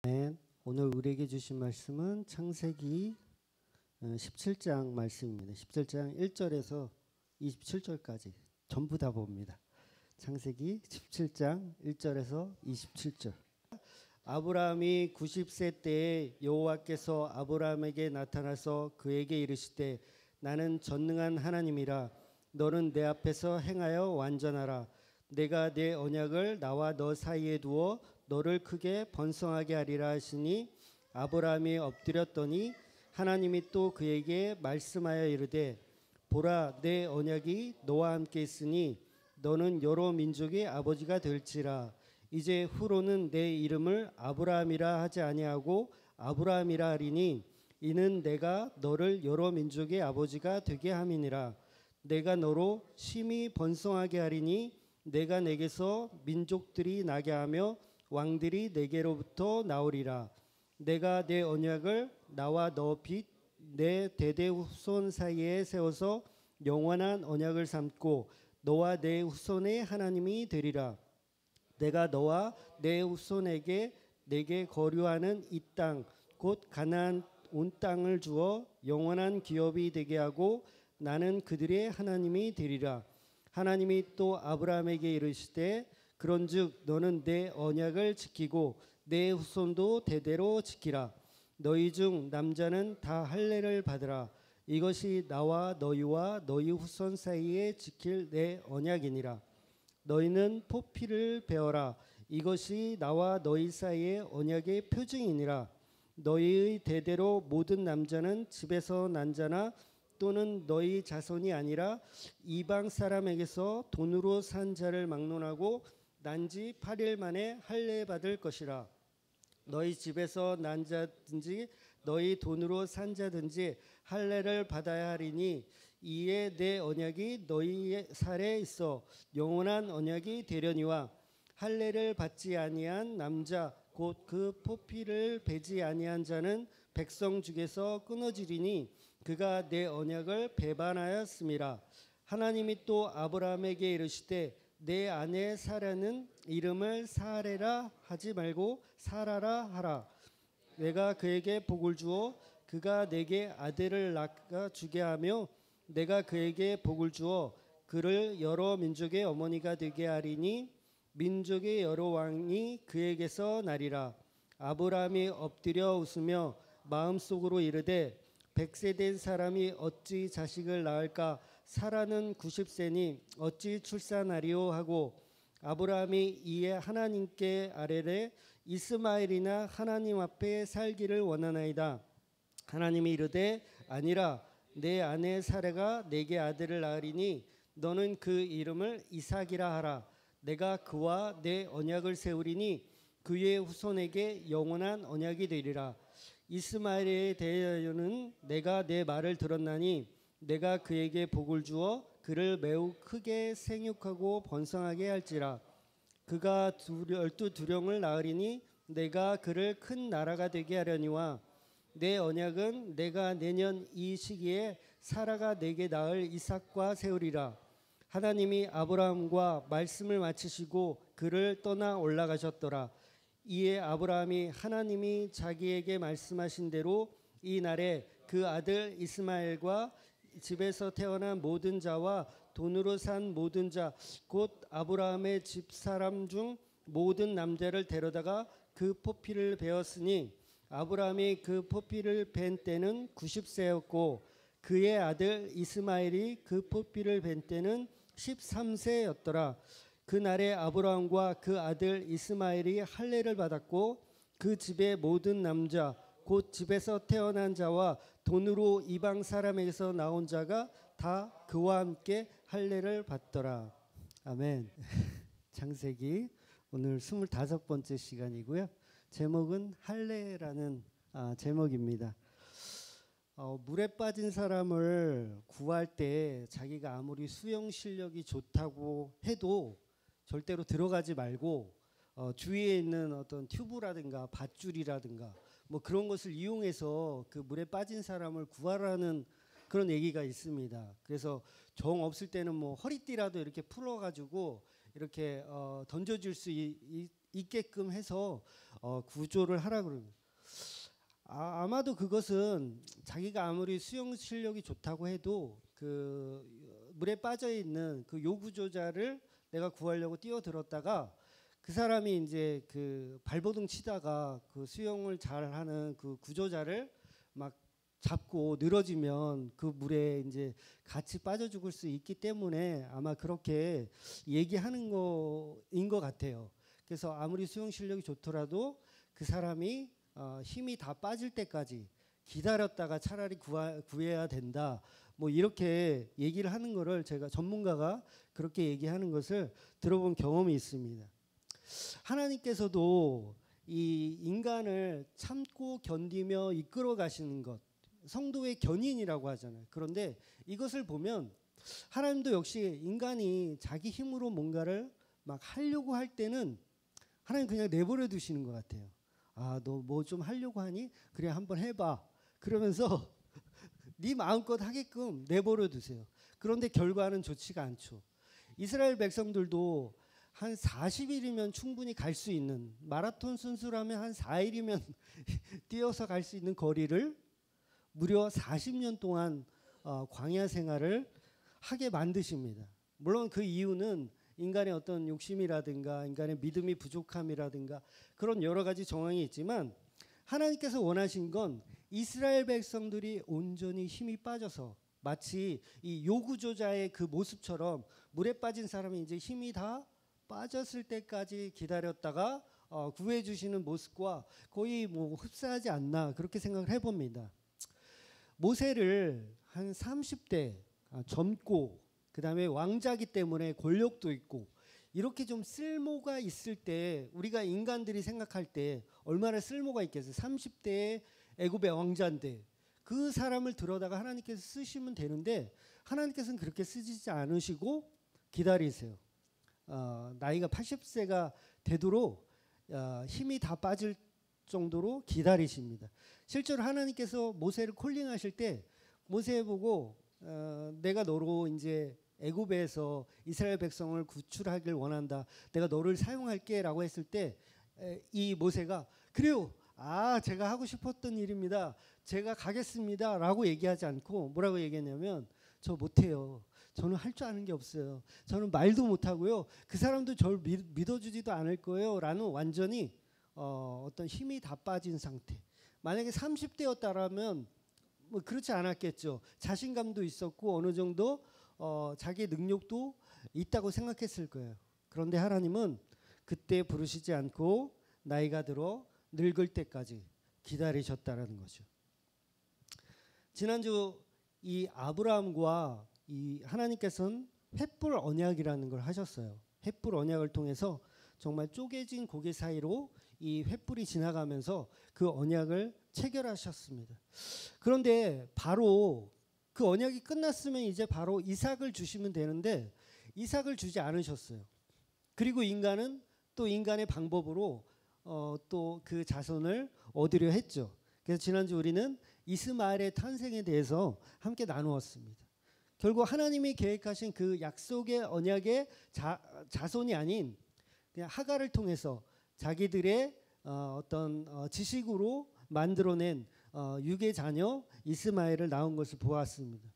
네, 오늘 우리에게 주신 말씀은 창세기 17장 말씀입니다. 17장 1절에서 27절까지 전부 다 봅니다. 창세기 17장 1절에서 27절. 아브라함이 90세 때에 여호와께서 아브라함에게 나타나서 그에게 이르시되 나는 전능한 하나님이라. 너는 내 앞에서 행하여 완전하라. 내가 내 언약을 나와 너 사이에 두어 너를 크게 번성하게 하리라 하시니 아브라함이 엎드렸더니 하나님이 또 그에게 말씀하여 이르되 보라, 내 언약이 너와 함께 있으니 너는 여러 민족의 아버지가 될지라. 이제 후로는 내 이름을 아브라함이라 하지 아니하고 아브라함이라 하리니 이는 내가 너를 여러 민족의 아버지가 되게 함이니라. 내가 너로 심히 번성하게 하리니 내가 내게서 민족들이 나게 하며 왕들이 내게로부터 나오리라. 내가 내 언약을 나와 너 빚 내 대대 후손 사이에 세워서 영원한 언약을 삼고 너와 내 후손의 하나님이 되리라. 내가 너와 내 후손에게 내게 거류하는 이 땅 곧 가나안 온 땅을 주어 영원한 기업이 되게 하고 나는 그들의 하나님이 되리라. 하나님이 또 아브라함에게 이르시되 그런즉 너는 내 언약을 지키고 내 후손도 대대로 지키라. 너희 중 남자는 다 할례를 받으라. 이것이 나와 너희와 너희 후손 사이에 지킬 내 언약이니라. 너희는 포피를 베어라. 이것이 나와 너희 사이의 언약의 표징이니라. 너희의 대대로 모든 남자는 집에서 난 자나 또는 너희 자손이 아니라 이방 사람에게서 돈으로 산 자를 막론하고 난지 8일 만에 할례 받을 것이라. 너희 집에서 난 자든지 너희 돈으로 산 자든지 할례를 받아야 하리니 이에 내 언약이 너희의 살에 있어 영원한 언약이 되려니와 할례를 받지 아니한 남자 곧 그 포피를 베지 아니한 자는 백성 중에서 끊어지리니 그가 내 언약을 배반하였음이라. 하나님이 또 아브라함에게 이르시되 내 아내 사라는 이름을 사레라 하지 말고 사라라 하라. 내가 그에게 복을 주어 그가 내게 아들을 낳아 주게 하며 내가 그에게 복을 주어 그를 여러 민족의 어머니가 되게 하리니 민족의 여러 왕이 그에게서 나리라. 아브라함이 엎드려 웃으며 마음속으로 이르되 100세 된 사람이 어찌 자식을 낳을까? 사라는 90세니 어찌 출산하리오 하고 아브라함이 이에 하나님께 아뢰되 이스마엘이나 하나님 앞에 살기를 원하나이다. 하나님이 이르되 아니라 내 아내 사라가 내게 아들을 낳으리니 너는 그 이름을 이삭이라 하라. 내가 그와 내 언약을 세우리니 그의 후손에게 영원한 언약이 되리라. 이스마엘에 대하여는 내가 내 말을 들었나니 내가 그에게 복을 주어 그를 매우 크게 생육하고 번성하게 할지라. 그가 12두령을 낳으리니 내가 그를 큰 나라가 되게 하려니와 내 언약은 내가 내년 이 시기에 사라가 내게 낳을 이삭과 세우리라. 하나님이 아브라함과 말씀을 마치시고 그를 떠나 올라가셨더라. 이에 아브라함이 하나님이 자기에게 말씀하신 대로 이 날에 그 아들 이스마엘과 집에서 태어난 모든 자와 돈으로 산 모든 자 곧 아브라함의 집사람 중 모든 남자를 데려다가 그 포피를 베었으니 아브라함이 그 포피를 벤 때는 90세였고 그의 아들 이스마엘이 그 포피를 벤 때는 13세였더라. 그날에 아브라함과 그 아들 이스마엘이 할례를 받았고 그 집의 모든 남자 곧 집에서 태어난 자와 돈으로 이방 사람에게서 나온 자가 다 그와 함께 할례를 받더라. 아멘. 창세기 오늘 25번째 시간이고요. 제목은 할례라는 제목입니다. 물에 빠진 사람을 구할 때 자기가 아무리 수영 실력이 좋다고 해도 절대로 들어가지 말고 주위에 있는 어떤 튜브라든가 밧줄이라든가 뭐 그런 것을 이용해서 그 물에 빠진 사람을 구하라는 그런 얘기가 있습니다. 그래서 정 없을 때는 뭐 허리띠라도 이렇게 풀어가지고 이렇게 던져줄 수 있게끔 해서 구조를 하라 그러는. 아마도 그것은 자기가 아무리 수영 실력이 좋다고 해도 그 물에 빠져 있는 그 요구조자를 내가 구하려고 뛰어들었다가 그 사람이 이제 그 발버둥 치다가 그 수영을 잘하는 그 구조자를 막 잡고 늘어지면 그 물에 이제 같이 빠져 죽을 수 있기 때문에 아마 그렇게 얘기하는 거인 것 같아요. 그래서 아무리 수영 실력이 좋더라도 그 사람이 힘이 다 빠질 때까지 기다렸다가 차라리 구해야 된다. 뭐 이렇게 얘기를 하는 거를 제가 전문가가 그렇게 얘기하는 것을 들어본 경험이 있습니다. 하나님께서도 이 인간을 참고 견디며 이끌어 가시는 것, 성도의 견인이라고 하잖아요. 그런데 이것을 보면 하나님도 역시 인간이 자기 힘으로 뭔가를 막 하려고 할 때는 하나님 그냥 내버려 두시는 것 같아요. 너 뭐 좀 하려고 하니? 그래 한번 해봐. 그러면서 네 마음껏 하게끔 내버려 두세요. 그런데 결과는 좋지가 않죠. 이스라엘 백성들도 한 40일이면 충분히 갈 수 있는, 마라톤 선수라면 한 4일이면 뛰어서 갈 수 있는 거리를 무려 40년 동안 광야 생활을 하게 만드십니다. 물론 그 이유는 인간의 어떤 욕심이라든가 인간의 믿음이 부족함이라든가 그런 여러 가지 정황이 있지만, 하나님께서 원하신 건 이스라엘 백성들이 온전히 힘이 빠져서 마치 이 요구조자의 그 모습처럼 물에 빠진 사람이 이제 힘이 다 빠졌을 때까지 기다렸다가 구해 주시는 모습과 거의 뭐 흡사하지 않나 그렇게 생각을 해봅니다. 모세를 한 30대 젊고 그다음에 왕자기 때문에 권력도 있고 이렇게 좀 쓸모가 있을 때, 우리가 인간들이 생각할 때 얼마나 쓸모가 있겠어요. 30대의 애굽의 왕자인데 그 사람을 들어다가 하나님께서 쓰시면 되는데 하나님께서는 그렇게 쓰시지 않으시고 기다리세요. 나이가 80세가 되도록 힘이 다 빠질 정도로 기다리십니다. 실제로 하나님께서 모세를 콜링하실 때 모세 보고 내가 너로 이제 애굽에서 이스라엘 백성을 구출하길 원한다. 내가 너를 사용할게라고 했을 때 이 모세가 그래요. 제가 하고 싶었던 일입니다. 제가 가겠습니다라고 얘기하지 않고 뭐라고 얘기했냐면 저 못해요. 저는 할 줄 아는 게 없어요. 저는 말도 못하고요. 그 사람도 저를 믿어주지도 않을 거예요. 라는 완전히 어떤 힘이 다 빠진 상태. 만약에 30대였다라면 뭐 그렇지 않았겠죠. 자신감도 있었고 어느 정도 자기 능력도 있다고 생각했을 거예요. 그런데 하나님은 그때 부르시지 않고 나이가 들어 늙을 때까지 기다리셨다라는 거죠. 지난주 이 아브라함과 이 하나님께서는 횃불 언약이라는 걸 하셨어요. 횃불 언약을 통해서 정말 쪼개진 고개 사이로 이 횃불이 지나가면서 그 언약을 체결하셨습니다. 그런데 바로 그 언약이 끝났으면 이제 바로 이삭을 주시면 되는데 이삭을 주지 않으셨어요. 그리고 인간은 또 인간의 방법으로 또 그 자손을 얻으려 했죠. 그래서 지난주 우리는 이스마엘의 탄생에 대해서 함께 나누었습니다. 결국 하나님이 계획하신 그 약속의 언약의 자손이 아닌 그냥 하갈을 통해서 자기들의 어떤 지식으로 만들어낸 육의 자녀 이스마엘을 낳은 것을 보았습니다.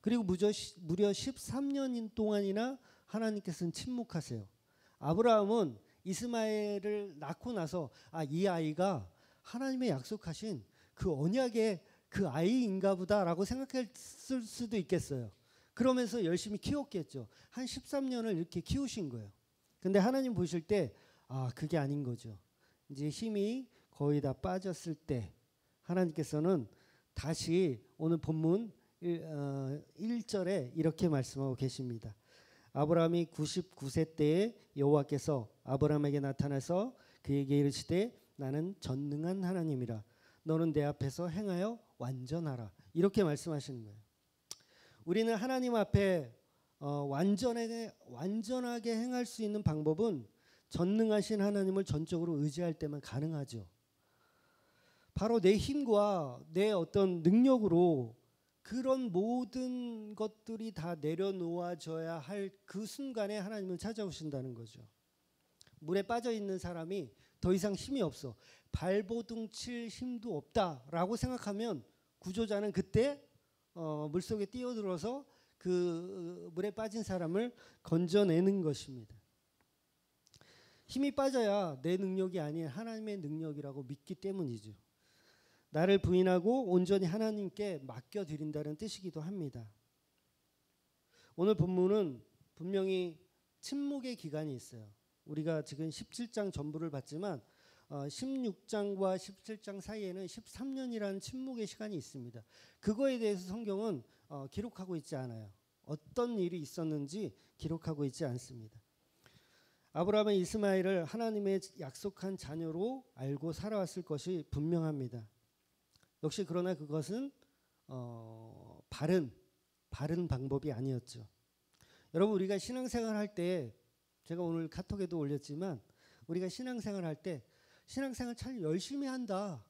그리고 무려 13년 동안이나 하나님께서는 침묵하세요. 아브라함은 이스마엘을 낳고 나서 이 아이가 하나님의 약속하신 그 언약의 그 아이인가 보다라고 생각했을 수도 있겠어요. 그러면서 열심히 키웠겠죠. 한 13년을 이렇게 키우신 거예요. 근데 하나님 보실 때 그게 아닌 거죠. 이제 힘이 거의 다 빠졌을 때 하나님께서는 다시 오늘 본문 1절에 이렇게 말씀하고 계십니다. 아브라함이 99세 때에 여호와께서 아브라함에게 나타나서 그에게 이르시되 나는 전능한 하나님이라 너는 내 앞에서 행하여 완전하라. 이렇게 말씀하시는 거예요. 우리는 하나님 앞에 완전하게 행할 수 있는 방법은 전능하신 하나님을 전적으로 의지할 때만 가능하죠. 바로 내 힘과 내 어떤 능력으로 그런 모든 것들이 다 내려놓아져야 할 그 순간에 하나님은 찾아오신다는 거죠. 물에 빠져 있는 사람이 더 이상 힘이 없어. 발버둥 칠 힘도 없다라고 생각하면 구조자는 그때 물속에 뛰어들어서 그 물에 빠진 사람을 건져내는 것입니다. 힘이 빠져야 내 능력이 아닌 하나님의 능력이라고 믿기 때문이죠. 나를 부인하고 온전히 하나님께 맡겨드린다는 뜻이기도 합니다. 오늘 본문은 분명히 침묵의 기간이 있어요. 우리가 지금 17장 전부를 봤지만 16장과 17장 사이에는 13년이라는 침묵의 시간이 있습니다. 그거에 대해서 성경은 기록하고 있지 않아요. 어떤 일이 있었는지 기록하고 있지 않습니다. 아브라함은 이스마엘을 하나님의 약속한 자녀로 알고 살아왔을 것이 분명합니다. 역시 그러나 그것은 바른 방법이 아니었죠. 여러분, 우리가 신앙생활 할 때, 제가 오늘 카톡에도 올렸지만 우리가 신앙생활 할 때 신앙생활 참 열심히 한다,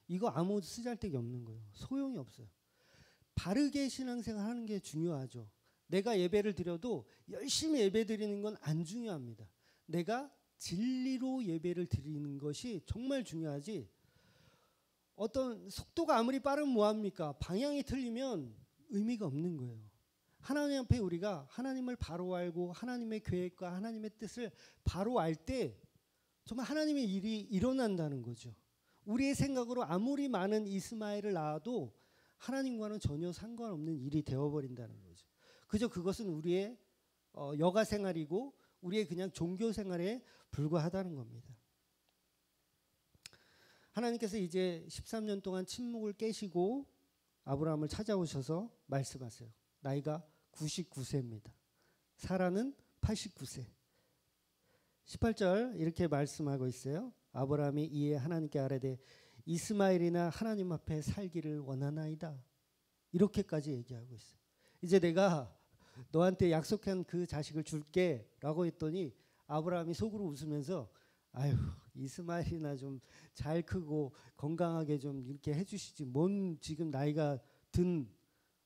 이거 아무 쓰잘데기 없는 거예요. 소용이 없어요. 바르게 신앙생활 하는 게 중요하죠. 내가 예배를 드려도 열심히 예배 드리는 건 안 중요합니다. 내가 진리로 예배를 드리는 것이 정말 중요하지, 어떤 속도가 아무리 빠르면 뭐합니까? 방향이 틀리면 의미가 없는 거예요. 하나님 앞에 우리가 하나님을 바로 알고 하나님의 계획과 하나님의 뜻을 바로 알 때 정말 하나님의 일이 일어난다는 거죠. 우리의 생각으로 아무리 많은 이스마엘을 낳아도 하나님과는 전혀 상관없는 일이 되어버린다는 거죠. 그저 그것은 우리의 여가 생활이고 우리의 그냥 종교 생활에 불과하다는 겁니다. 하나님께서 이제 13년 동안 침묵을 깨시고 아브라함을 찾아오셔서 말씀하세요. 나이가 99세입니다. 사라는 89세. 18절 이렇게 말씀하고 있어요. 아브라함이 이에 하나님께 아뢰되 이스마엘이나 하나님 앞에 살기를 원하나이다. 이렇게까지 얘기하고 있어요. 이제 내가 너한테 약속한 그 자식을 줄게 라고 했더니 아브라함이 속으로 웃으면서 아유, 이스마엘이나 좀 잘 크고 건강하게 좀 이렇게 해주시지, 뭔 지금 나이가 든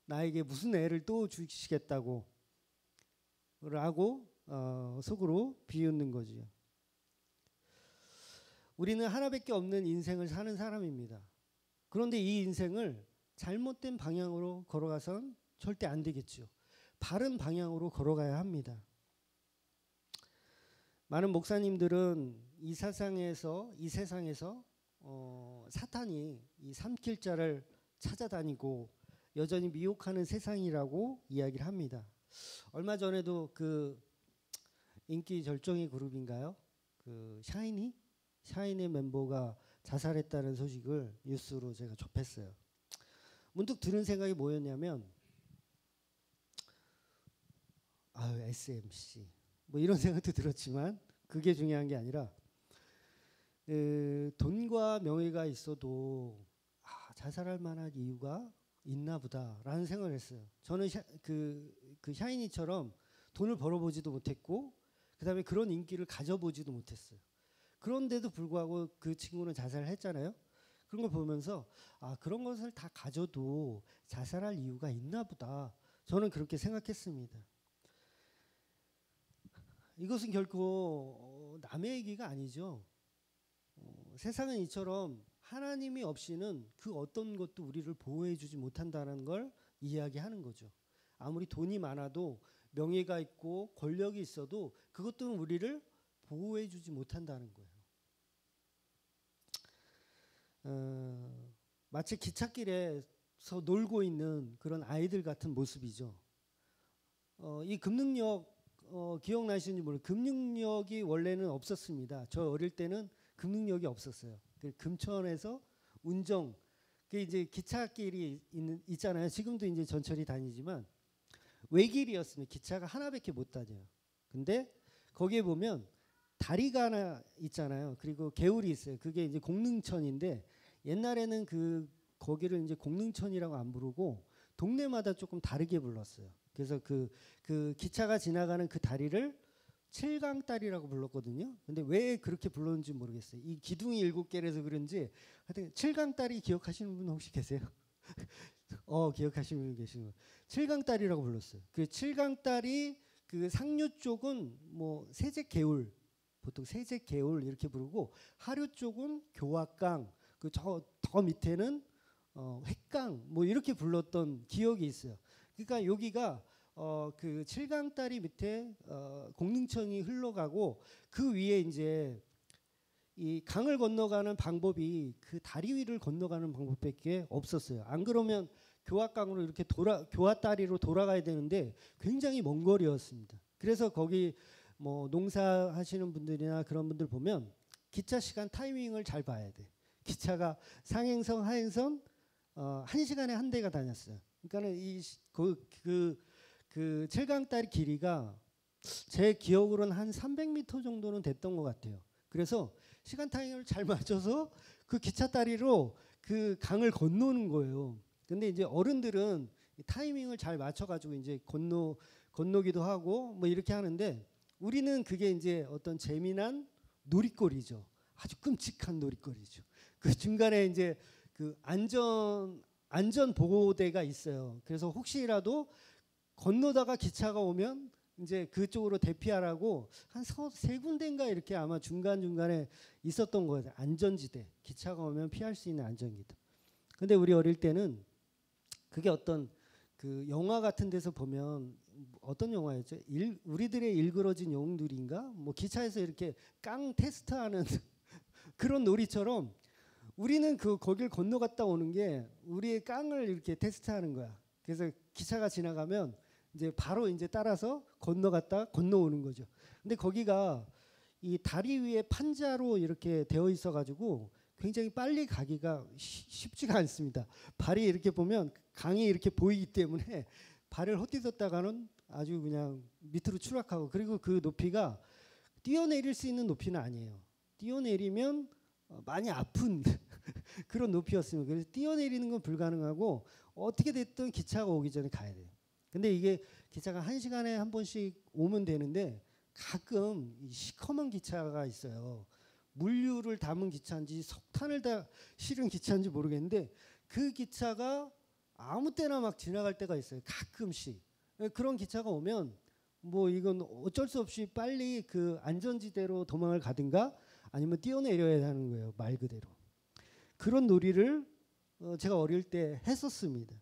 나에게 무슨 애를 또 주시겠다고 라고 속으로 비웃는 거지요. 우리는 하나밖에 없는 인생을 사는 사람입니다. 그런데 이 인생을 잘못된 방향으로 걸어가선 절대 안 되겠죠. 바른 방향으로 걸어가야 합니다. 많은 목사님들은 이 세상에서 사탄이 이 산길자를 찾아다니고 여전히 미혹하는 세상이라고 이야기를 합니다. 얼마 전에도 그 인기 절정의 그룹인가요? 그 샤이니 멤버가 자살했다는 소식을 뉴스로 제가 접했어요. 문득 드는 생각이 뭐였냐면 SMC 뭐 이런 생각도 들었지만 그게 중요한 게 아니라 돈과 명예가 있어도 자살할 만한 이유가 있나 보다라는 생각을 했어요. 저는 그 샤이니처럼 돈을 벌어보지도 못했고 그다음에 그런 인기를 가져보지도 못했어요. 그런데도 불구하고 그 친구는 자살을 했잖아요. 그런 걸 보면서 그런 것을 다 가져도 자살할 이유가 있나 보다, 저는 그렇게 생각했습니다. 이것은 결코 남의 얘기가 아니죠. 세상은 이처럼 하나님이 없이는 그 어떤 것도 우리를 보호해 주지 못한다는 걸 이야기하는 거죠. 아무리 돈이 많아도 명예가 있고 권력이 있어도 그것들은 우리를 보호해 주지 못한다는 거예요. 마치 기찻길에서 놀고 있는 그런 아이들 같은 모습이죠. 이 금능력 기억나시는지 모르겠어요. 금능력이 원래는 없었습니다. 저 어릴 때는 금능력이 없었어요. 금천에서 운정, 그 이제 기찻길이 있잖아요. 지금도 이제 전철이 다니지만 외길이었으면 기차가 하나밖에 못 다녀요. 근데 거기에 보면 다리가 하나 있잖아요. 그리고 개울이 있어요. 그게 이제 공릉천인데 옛날에는 거기를 이제 공릉천이라고 안 부르고 동네마다 조금 다르게 불렀어요. 그래서 그 기차가 지나가는 그 다리를 칠강다리라고 불렀거든요. 근데 왜 그렇게 불렀는지 모르겠어요. 이 기둥이 7개라서 그런지 하여튼 칠강다리 기억하시는 분 혹시 계세요? 기억하시는 분 계시는 분. 칠강다리라고 불렀어요. 그 칠강다리 그 상류 쪽은 뭐 세제 개울, 보통 세제개울 이렇게 부르고 하류 쪽은 교화강, 그 더 밑에는 획강 뭐 이렇게 불렀던 기억이 있어요. 그러니까 여기가 그 칠강다리 밑에 공릉천이 흘러가고 그 위에 이제 이 강을 건너가는 방법이 그 다리 위를 건너가는 방법밖에 없었어요. 안 그러면 교화강으로 이렇게 교화다리로 돌아가야 되는데 굉장히 먼 거리였습니다. 그래서 거기 뭐 농사하시는 분들이나 그런 분들 보면 기차 시간 타이밍을 잘 봐야 돼. 기차가 상행선, 하행선 1시간에 한 대가 다녔어요. 그러니까는 그 칠강다리 길이가 제 기억으로는 한 300m 정도는 됐던 것 같아요. 그래서 시간 타이밍을 잘 맞춰서 그 기차 다리로 그 강을 건너는 거예요. 근데 이제 어른들은 타이밍을 잘 맞춰가지고 이제 건너기도 하고 뭐 이렇게 하는데 우리는 그게 이제 어떤 재미난 놀이거리죠. 아주 끔찍한 놀이거리죠. 그 중간에 이제 그 안전 보호대가 있어요. 그래서 혹시라도 건너다가 기차가 오면 이제 그쪽으로 대피하라고 한 세 군데인가 이렇게 아마 중간중간에 있었던 거예요. 안전지대. 기차가 오면 피할 수 있는 안전지대. 근데 우리 어릴 때는 그게 어떤 그 영화 같은 데서 보면 어떤 영화였죠? 우리들의 일그러진 영웅들인가? 뭐 기차에서 이렇게 깡 테스트하는 그런 놀이처럼 우리는 거길 건너갔다 오는 게 우리의 깡을 이렇게 테스트하는 거야. 그래서 기차가 지나가면 이제 바로 이제 따라서 건너갔다 건너오는 거죠. 근데 거기가 이 다리 위에 판자로 이렇게 되어 있어 가지고 굉장히 빨리 가기가 쉽지가 않습니다. 발이 이렇게 보면 강이 이렇게 보이기 때문에 발을 헛디뎠다가는 아주 그냥 밑으로 추락하고, 그리고 그 높이가 뛰어내릴 수 있는 높이는 아니에요. 뛰어내리면 많이 아픈 그런 높이였습니다. 그래서 뛰어내리는 건 불가능하고 어떻게 됐든 기차가 오기 전에 가야 돼요. 근데 이게 기차가 1시간에 한 번씩 오면 되는데 가끔 시커먼 기차가 있어요. 물류를 담은 기차인지 석탄을 다 실은 기차인지 모르겠는데 그 기차가 아무 때나 막 지나갈 때가 있어요. 가끔씩. 그런 기차가 오면 뭐 이건 어쩔 수 없이 빨리 그 안전지대로 도망을 가든가 아니면 뛰어내려야 하는 거예요. 말 그대로. 그런 놀이를 제가 어릴 때 했었습니다.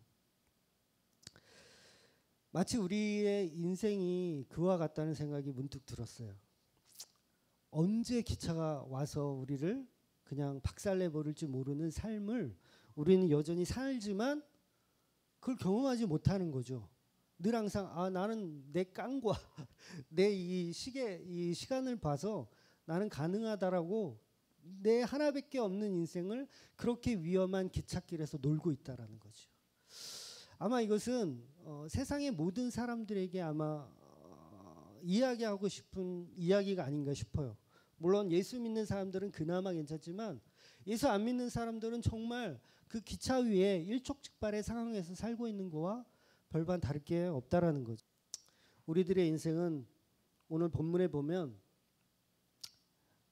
마치 우리의 인생이 그와 같다는 생각이 문득 들었어요. 언제 기차가 와서 우리를 그냥 박살내 버릴지 모르는 삶을 우리는 여전히 살지만 그걸 경험하지 못하는 거죠. 늘 항상 나는 내 깡과 내 이 시간을 봐서 나는 가능하다라고 내 하나밖에 없는 인생을 그렇게 위험한 기찻길에서 놀고 있다라는 거죠. 아마 이것은 세상의 모든 사람들에게 아마 이야기하고 싶은 이야기가 아닌가 싶어요. 물론 예수 믿는 사람들은 그나마 괜찮지만 예수 안 믿는 사람들은 정말 그 기차 위에 일촉즉발의 상황에서 살고 있는 거와 별반 다를 게 없다라는 거죠. 우리들의 인생은 오늘 본문에 보면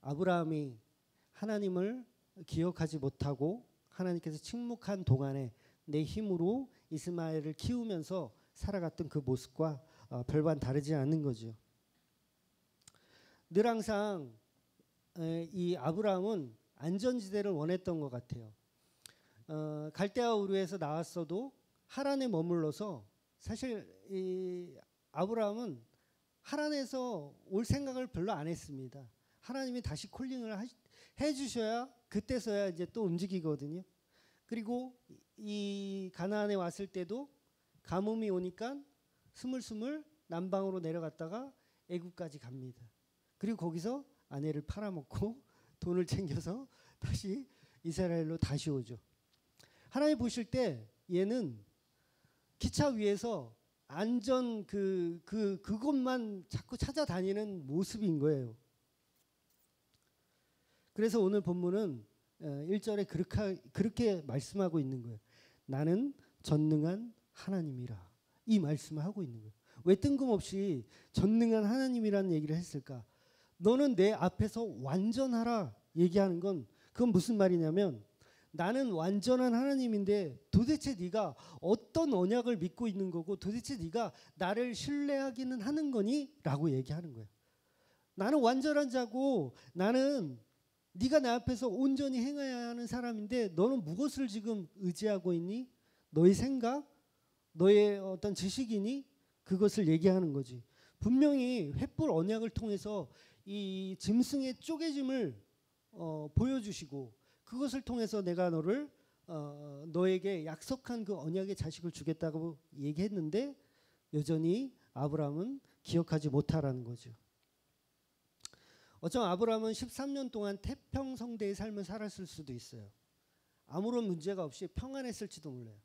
아브라함이 하나님을 기억하지 못하고 하나님께서 침묵한 동안에 내 힘으로 이스마엘을 키우면서 살아갔던 그 모습과 별반 다르지 않는 거죠. 늘 항상 이 아브라함은 안전지대를 원했던 것 같아요. 갈대아 우르에서 나왔어도 하란에 머물러서 사실 이 아브라함은 하란에서 올 생각을 별로 안 했습니다. 하나님이 다시 콜링을 해주셔야 그때서야 이제 또 움직이거든요. 그리고 이 가나안에 왔을 때도 가뭄이 오니까 스물스물 남방으로 내려갔다가 애굽까지 갑니다. 그리고 거기서 아내를 팔아먹고 돈을 챙겨서 다시 이스라엘로 다시 오죠. 하나님 보실 때 얘는 기차 위에서 안전 그곳만 자꾸 찾아다니는 모습인 거예요. 그래서 오늘 본문은 1절에 그렇게 말씀하고 있는 거예요. 나는 전능한 하나님이라. 이 말씀을 하고 있는 거예요. 왜 뜬금없이 전능한 하나님이라는 얘기를 했을까? 너는 내 앞에서 완전하라 얘기하는 건 그건 무슨 말이냐면 나는 완전한 하나님인데 도대체 네가 어떤 언약을 믿고 있는 거고 도대체 네가 나를 신뢰하기는 하는 거니? 라고 얘기하는 거예요. 나는 완전한 자고 나는 네가 내 앞에서 온전히 행해야 하는 사람인데 너는 무엇을 지금 의지하고 있니? 너의 생각? 너의 어떤 지식이니? 그것을 얘기하는 거지. 분명히 횃불 언약을 통해서 이 짐승의 쪼개짐을 보여주시고 그것을 통해서 내가 너에게 약속한 그 언약의 자식을 주겠다고 얘기했는데 여전히 아브라함은 기억하지 못하라는 거죠. 어쩌면 아브라함은 13년 동안 태평성대의 삶을 살았을 수도 있어요. 아무런 문제가 없이 평안했을지도 몰라요.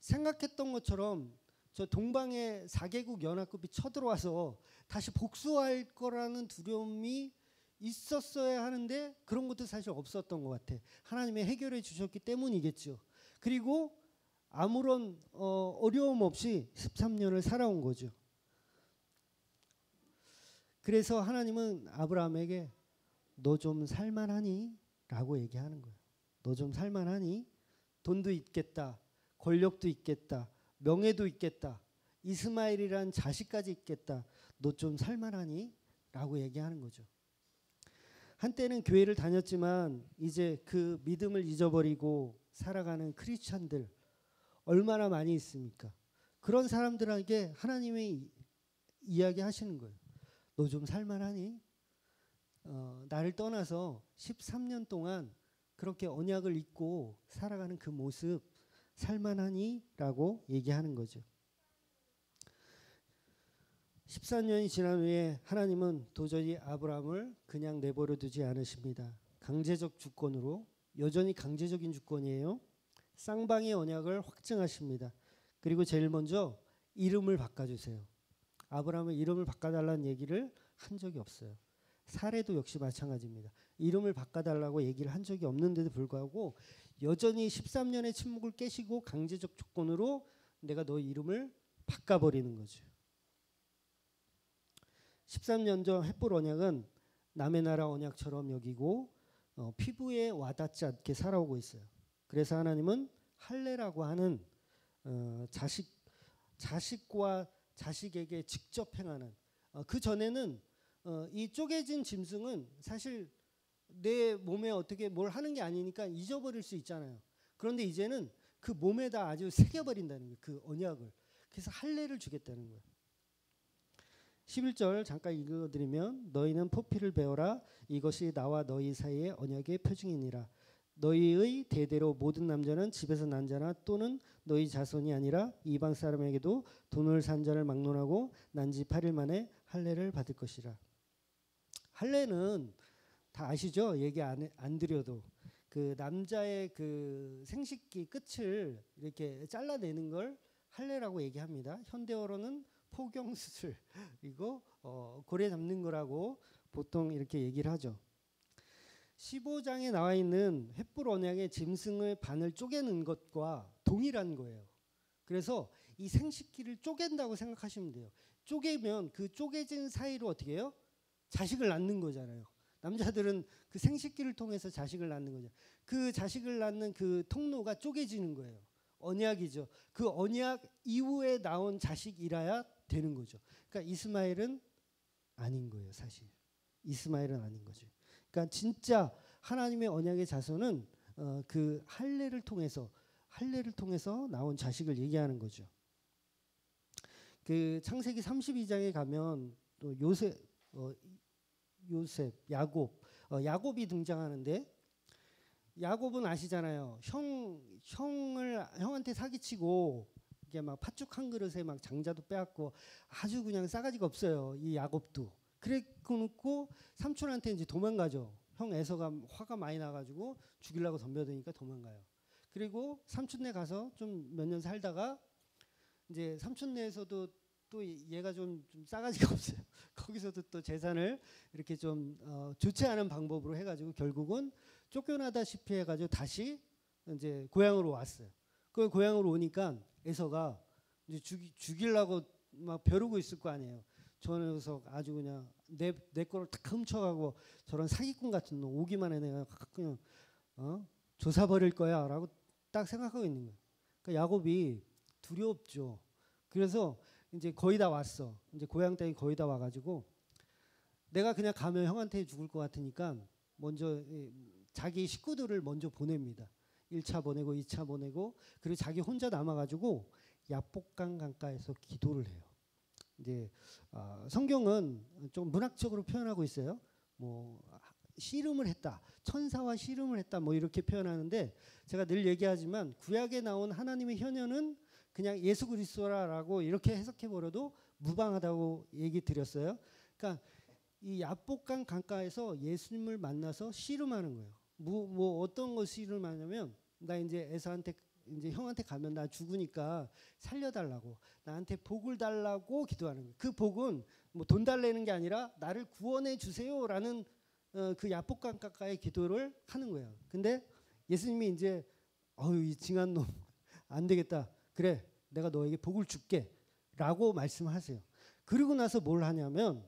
생각했던 것처럼 저 동방의 4개국 연합국이 쳐들어와서 다시 복수할 거라는 두려움이 있었어야 하는데 그런 것도 사실 없었던 것 같아. 하나님이 해결해 주셨기 때문이겠죠. 그리고 아무런 어려움 없이 13년을 살아온 거죠. 그래서 하나님은 아브라함에게 너 좀 살만하니? 라고 얘기하는 거예요. 너 좀 살만하니? 돈도 있겠다. 권력도 있겠다. 명예도 있겠다. 이스마엘이란 자식까지 있겠다. 너 좀 살만하니? 라고 얘기하는 거죠. 한때는 교회를 다녔지만 이제 그 믿음을 잊어버리고 살아가는 크리스찬들 얼마나 많이 있습니까? 그런 사람들에게 하나님이 이야기하시는 거예요. 너 좀 살만하니? 나를 떠나서 13년 동안 그렇게 언약을 잊고 살아가는 그 모습 살만하니? 라고 얘기하는 거죠. 14년이 지난 후에 하나님은 도저히 아브라함을 그냥 내버려 두지 않으십니다. 강제적 주권으로, 여전히 강제적인 주권이에요. 쌍방의 언약을 확증하십니다. 그리고 제일 먼저 이름을 바꿔주세요. 아브라함은 이름을 바꿔달라는 얘기를 한 적이 없어요. 사례도 역시 마찬가지입니다. 이름을 바꿔달라고 얘기를 한 적이 없는데도 불구하고 여전히 13년의 침묵을 깨시고 강제적 조건으로 내가 너의 이름을 바꿔버리는 거죠. 13년 전 횃불 언약은 남의 나라 언약처럼 여기고 피부에 와닿지 않게 살아오고 있어요. 그래서 하나님은 할례라고 하는 자식과 자식에게 직접 행하는 그 전에는 이 쪼개진 짐승은 사실 내 몸에 어떻게 뭘 하는 게 아니니까 잊어버릴 수 있잖아요. 그런데 이제는 그 몸에다 아주 새겨버린다는 거예요. 그 언약을. 그래서 할례를 주겠다는 거예요. 11절 잠깐 읽어드리면 너희는 포피를 베어라. 이것이 나와 너희 사이의 언약의 표징이니라. 너희의 대대로 모든 남자는 집에서 난 자나 또는 너희 자손이 아니라 이방 사람에게도 돈을 산 자를 막론하고 난 지 8일 만에 할례를 받을 것이라. 할례는 다 아시죠? 얘기 안 드려도 그 남자의 그 생식기 끝을 이렇게 잘라내는 걸 할례라고 얘기합니다. 현대어로는 포경수술 이거 고래 잡는 거라고 보통 이렇게 얘기를 하죠. 15장에 나와 있는 횃불 언약의 짐승의 반을 쪼개는 것과 동일한 거예요. 그래서 이 생식기를 쪼갠다고 생각하시면 돼요. 쪼개면 그 쪼개진 사이로 어떻게 해요? 자식을 낳는 거잖아요. 남자들은 그 생식기를 통해서 자식을 낳는 거죠. 그 자식을 낳는 그 통로가 쪼개지는 거예요. 언약이죠. 그 언약 이후에 나온 자식이라야 되는 거죠. 그러니까 이스마엘은 아닌 거예요, 사실. 이스마엘은 아닌 거죠. 그러니까 진짜 하나님의 언약의 자손은 그 할례를 통해서 나온 자식을 얘기하는 거죠. 그 창세기 32장에 가면 또 요셉, 야곱이 등장하는데 야곱은 아시잖아요. 형한테 사기치고 이게 막 팥죽 한 그릇에 막 장자도 빼앗고 아주 그냥 싸가지가 없어요. 이 야곱도. 그래놓고 삼촌한테 이제 도망가죠. 형 에서가 화가 많이 나가지고 죽이려고 덤벼드니까 도망가요. 그리고 삼촌네 가서 좀 몇 년 살다가 이제 삼촌네에서도 또 얘가 좀 싸가지가 없어요. 거기서도 또 재산을 이렇게 좀 좋지 않은 방법으로 해가지고 결국은 쫓겨나다시피 해가지고 다시 이제 고향으로 왔어요. 그 고향으로 오니까 에서가 이제 죽이려고 막 벼르고 있을 거 아니에요. 저 녀석 아주 그냥 내 거를 탁 훔쳐가고 저런 사기꾼 같은 놈 오기만 해 내가 그냥 조사 버릴 거야라고 딱 생각하고 있는 거예요. 그러니까 야곱이 두렵죠. 그래서 이제 거의 다 왔어. 이제 고향 땅이 거의 다 와가지고 내가 그냥 가면 형한테 죽을 것 같으니까 먼저 자기 식구들을 먼저 보냅니다. 1차 보내고 2차 보내고 그리고 자기 혼자 남아가지고 야복강 강가에서 기도를 해요. 이제 성경은 좀 문학적으로 표현하고 있어요. 뭐 씨름을 했다, 천사와 씨름을 했다, 뭐 이렇게 표현하는데 제가 늘 얘기하지만 구약에 나온 하나님의 현현은 그냥 예수 그리스도라고 이렇게 해석해 버려도 무방하다고 얘기 드렸어요. 그러니까 이 야복강 강가에서 예수님을 만나서 씨름하는 거예요. 뭐 어떤 거 씨름하냐면 나 이제 에사한테 이제 형한테 가면 나 죽으니까 살려달라고 나한테 복을 달라고 기도하는 거예요. 그 복은 뭐 돈 달라는 게 아니라 나를 구원해 주세요라는 그 야복강 강가의 기도를 하는 거예요. 근데 예수님이 이제 이 징한 놈 안 되겠다. 그래 내가 너에게 복을 줄게 라고 말씀하세요. 그리고 나서 뭘 하냐면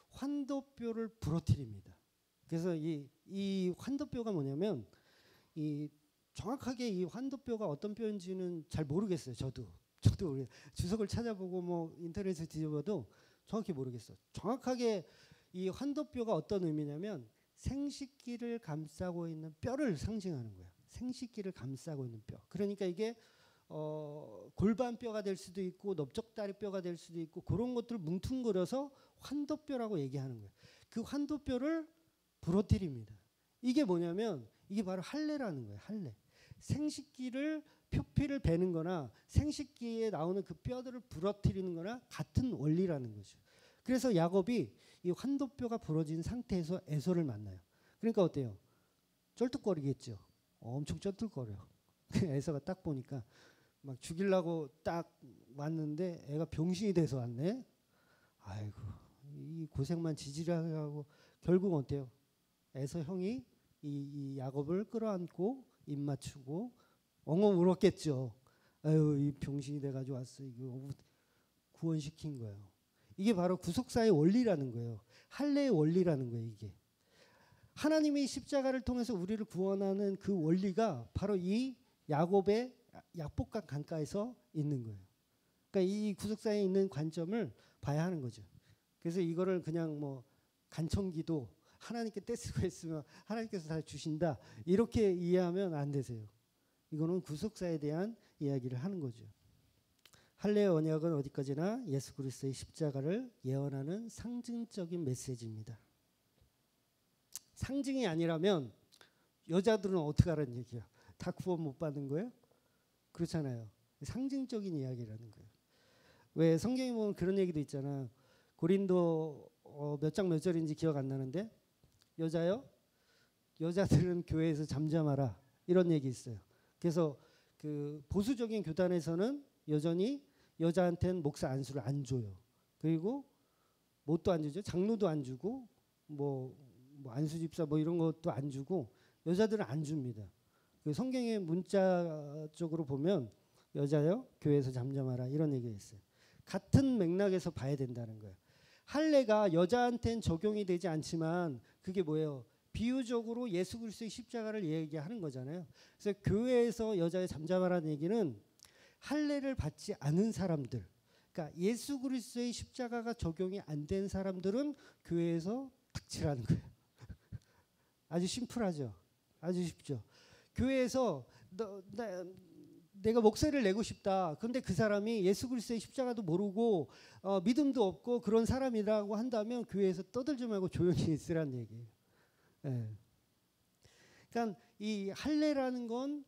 환도뼈를 부러뜨립니다. 그래서 이 환도뼈가 뭐냐면 정확하게 이 환도뼈가 어떤 뼈인지는 잘 모르겠어요. 저도 주석을 찾아보고 뭐 인터넷에 뒤져봐도 정확히 모르겠어요. 정확하게 이 환도뼈가 어떤 의미냐면 생식기를 감싸고 있는 뼈를 상징하는 거예요. 생식기를 감싸고 있는 뼈. 그러니까 이게 골반뼈가 될 수도 있고 넓적다리뼈가 될 수도 있고 그런 것들을 뭉퉁거려서 환도뼈라고 얘기하는 거예요. 그 환도뼈를 부러뜨립니다. 이게 뭐냐면 이게 바로 할례라는 거예요. 할례. 생식기를 표피를 베는 거나 생식기에 나오는 그 뼈들을 부러뜨리는 거나 같은 원리라는 거죠. 그래서 야곱이 이 환도뼈가 부러진 상태에서 에서를 만나요. 그러니까 어때요? 쩔뚝거리겠죠. 엄청 쩔뚝거려. 에서가 딱 보니까 막 죽이려고 딱 왔는데 애가 병신이 돼서 왔네. 아이고 이 고생만 지지하게 하고 결국 어때요? 에서 형이 이 야곱을 끌어안고 입 맞추고 엉엉 울었겠죠. 아유 이 병신이 돼가지고 왔어. 이거 구원시킨 거예요. 이게 바로 구속사의 원리라는 거예요. 할례의 원리라는 거예요. 이게 하나님이 십자가를 통해서 우리를 구원하는 그 원리가 바로 이 야곱의 야복강 강가에서 있는 거예요. 그러니까 이 구속사에 있는 관점을 봐야 하는 거죠. 그래서 이거를 그냥 뭐 간청기도 하나님께 떼쓰고 했으면 하나님께서 다 주신다 이렇게 이해하면 안 되세요. 이거는 구속사에 대한 이야기를 하는 거죠. 할례의 언약은 어디까지나 예수 그리스도의 십자가를 예언하는 상징적인 메시지입니다. 상징이 아니라면 여자들은 어떻게 하라는 얘기야? 다 구원 못 받는 거예요? 그렇잖아요. 상징적인 이야기라는 거예요. 왜 성경에 보면 그런 얘기도 있잖아. 고린도 몇 장 몇 절인지 기억 안 나는데 여자요? 여자들은 교회에서 잠잠하라 이런 얘기 있어요. 그래서 그 보수적인 교단에서는 여전히 여자한테는 목사 안수를 안 줘요. 그리고 뭣도 안 주죠. 장로도 안 주고 뭐 안수집사 뭐 이런 것도 안 주고 여자들은 안 줍니다. 그 성경의 문자적으로 보면 여자요 교회에서 잠잠하라 이런 얘기가 있어요. 같은 맥락에서 봐야 된다는 거예요. 할례가 여자한테는 적용이 되지 않지만 그게 뭐예요? 비유적으로 예수 그리스도의 십자가를 얘기하는 거잖아요. 그래서 교회에서 여자의 잠잠하라는 얘기는 할례를 받지 않은 사람들, 그러니까 예수 그리스도의 십자가가 적용이 안 된 사람들은 교회에서 닥치라는 거예요. 아주 심플하죠. 아주 쉽죠. 교회에서 내가 목소리를 내고 싶다. 그런데 그 사람이 예수 그리스도의 십자가도 모르고 믿음도 없고 그런 사람이라고 한다면 교회에서 떠들지 말고 조용히 있으라는 얘기예요. 네. 그러니까 이 할례라는 건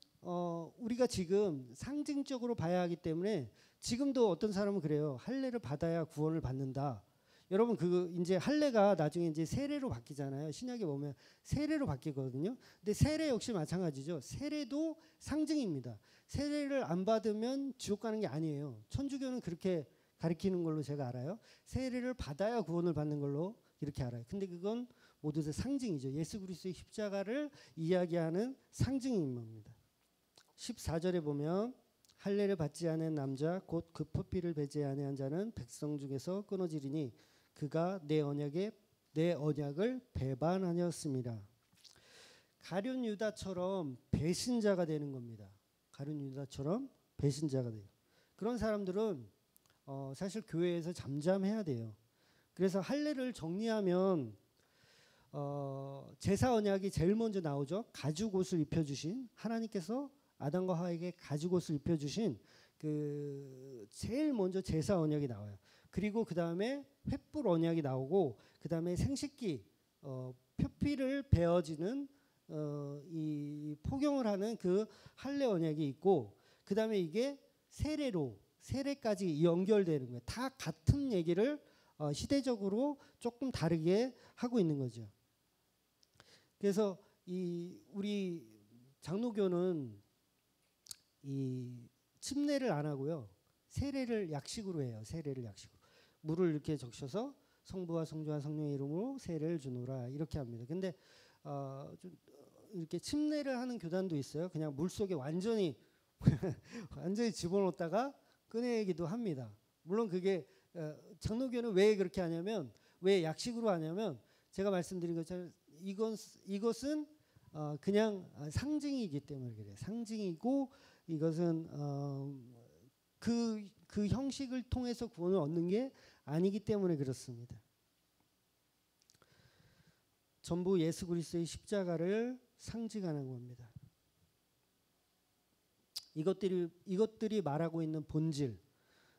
우리가 지금 상징적으로 봐야 하기 때문에 지금도 어떤 사람은 그래요. 할례를 받아야 구원을 받는다. 여러분 그 이제 할례가 나중에 이제 세례로 바뀌잖아요. 신약에 보면 세례로 바뀌거든요. 근데 세례 역시 마찬가지죠. 세례도 상징입니다. 세례를 안 받으면 지옥 가는 게 아니에요. 천주교는 그렇게 가르치는 걸로 제가 알아요. 세례를 받아야 구원을 받는 걸로 이렇게 알아요. 근데 그건 모두 다 상징이죠. 예수 그리스도의 십자가를 이야기하는 상징인 겁니다. 14절에 보면 할례를 받지 않은 남자 곧 그 포피를 배제하지 아니한 자는 백성 중에서 끊어지리니 그가 내 언약을 배반하였습니다. 가룟 유다처럼 배신자가 되는 겁니다. 가룟 유다처럼 배신자가 돼요. 그런 사람들은 사실 교회에서 잠잠해야 돼요. 그래서 할례를 정리하면 제사 언약이 제일 먼저 나오죠. 가죽옷을 입혀주신 하나님께서 아담과 하와에게 가죽옷을 입혀주신 그 제일 먼저 제사 언약이 나와요. 그리고 그 다음에 횃불 언약이 나오고 그 다음에 생식기 표피를 베어지는 이 포경을 하는 그 할례 언약이 있고 그 다음에 이게 세례까지 연결되는 거예요. 다 같은 얘기를 시대적으로 조금 다르게 하고 있는 거죠. 그래서 우리 장로교는 이 침례를 안 하고요. 세례를 약식으로 해요. 세례를 약식으로. 물을 이렇게 적셔서 성부와 성자와 성령의 이름으로 세례를 주노라 이렇게 합니다. 근데 좀 이렇게 침례를 하는 교단도 있어요. 그냥 물 속에 완전히 집어넣었다가 꺼내기도 합니다. 물론 그게 장로교는 왜 그렇게 하냐면 왜 약식으로 하냐면 제가 말씀드린 것처럼 이것은 그냥 상징이기 때문에 그래요. 상징이고 이것은 그 형식을 통해서 구원을 얻는 게 아니기 때문에 그렇습니다. 전부 예수 그리스도의 십자가를 상징하는 겁니다. 이것들이 말하고 있는 본질.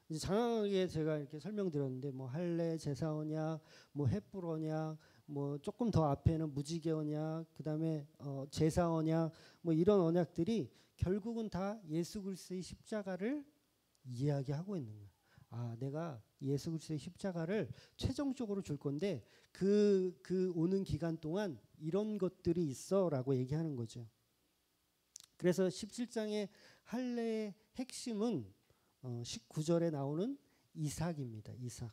이제 장황하게 제가 이렇게 설명드렸는데 뭐 할례, 제사 언약, 뭐 횃불 언약, 뭐 조금 더 앞에는 무지개 언약, 그다음에 제사 언약, 뭐 이런 언약들이 결국은 다 예수 그리스도의 십자가를 이야기하고 있는 거예요. 아, 내가 예수 그리스도의 십자가를 최종적으로 줄 건데 그 오는 기간 동안 이런 것들이 있어라고 얘기하는 거죠. 그래서 17장의 할례의 핵심은 19절에 나오는 이삭입니다. 이삭.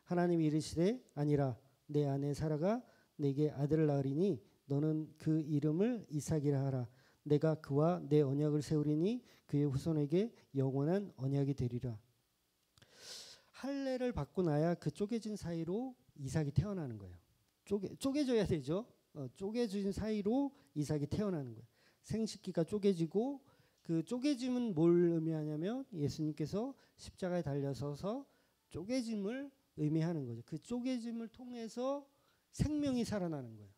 하나님이 이르시되 아니라 내 아내 사라가 내게 아들을 낳으리니 너는 그 이름을 이삭이라 하라. 내가 그와 내 언약을 세우리니 그의 후손에게 영원한 언약이 되리라. 할례를 받고 나야 그 쪼개진 사이로 이삭이 태어나는 거예요. 쪼개져야 되죠. 쪼개진 사이로 이삭이 태어나는 거예요. 생식기가 쪼개지고 그 쪼개짐은 뭘 의미하냐면 예수님께서 십자가에 달려서서 쪼개짐을 의미하는 거죠. 그 쪼개짐을 통해서 생명이 살아나는 거예요.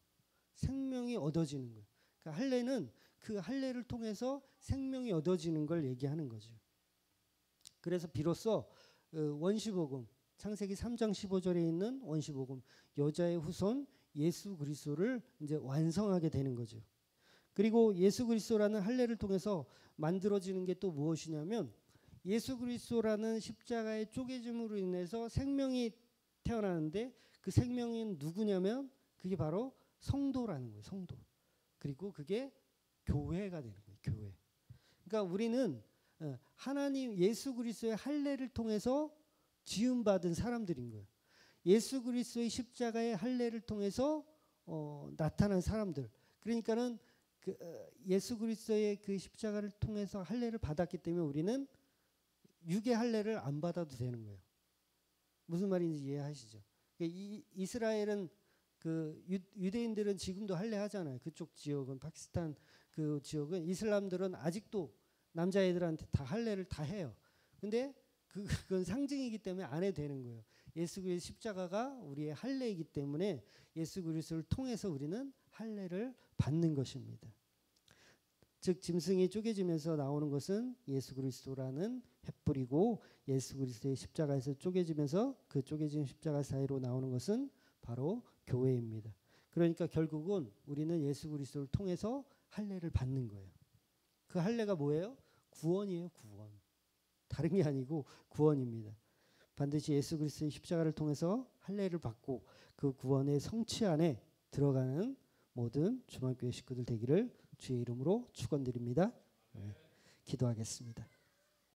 생명이 얻어지는 거예요. 그러니까 할례는 그 할례를 통해서 생명이 얻어지는 걸 얘기하는 거죠. 그래서 비로소 원시복음 창세기 3장 15절에 있는 원시복음 여자의 후손 예수 그리스도를 이제 완성하게 되는 거죠. 그리고 예수 그리스도라는 할례를 통해서 만들어지는 게 또 무엇이냐면 예수 그리스도라는 십자가의 쪼개짐으로 인해서 생명이 태어나는데 그 생명이 누구냐면 그게 바로 성도라는 거예요. 성도. 그리고 그게 교회가 되는 거예요. 교회. 그러니까 우리는 하나님 예수 그리스도의 할례를 통해서 지음받은 사람들인 거예요. 예수 그리스도의 십자가의 할례를 통해서 나타난 사람들. 그러니까는 예수 그리스도의 그 십자가를 통해서 할례를 받았기 때문에 우리는 육의 할례를 안 받아도 되는 거예요. 무슨 말인지 이해하시죠? 이스라엘은 그 유대인들은 지금도 할례 하잖아요. 그쪽 지역은 파키스탄 그 지역은 이슬람들은 아직도 남자애들한테 다 할례를 다 해요. 근데 그건 상징이기 때문에 안 해도 되는 거예요. 예수 그리스도의 십자가가 우리의 할례이기 때문에 예수 그리스도를 통해서 우리는 할례를 받는 것입니다. 즉 짐승이 쪼개지면서 나오는 것은 예수 그리스도라는 횃불이고 예수 그리스도의 십자가에서 쪼개지면서 그 쪼개진 십자가 사이로 나오는 것은 바로 교회입니다. 그러니까 결국은 우리는 예수 그리스도를 통해서 할례를 받는 거예요. 그 할례가 뭐예요? 구원이에요. 구원. 다른 게 아니고 구원입니다. 반드시 예수 그리스도의 십자가를 통해서 할례를 받고 그 구원의 성취 안에 들어가는 모든 주말교회 식구들 되기를 주의 이름으로 축원드립니다. 네, 기도하겠습니다.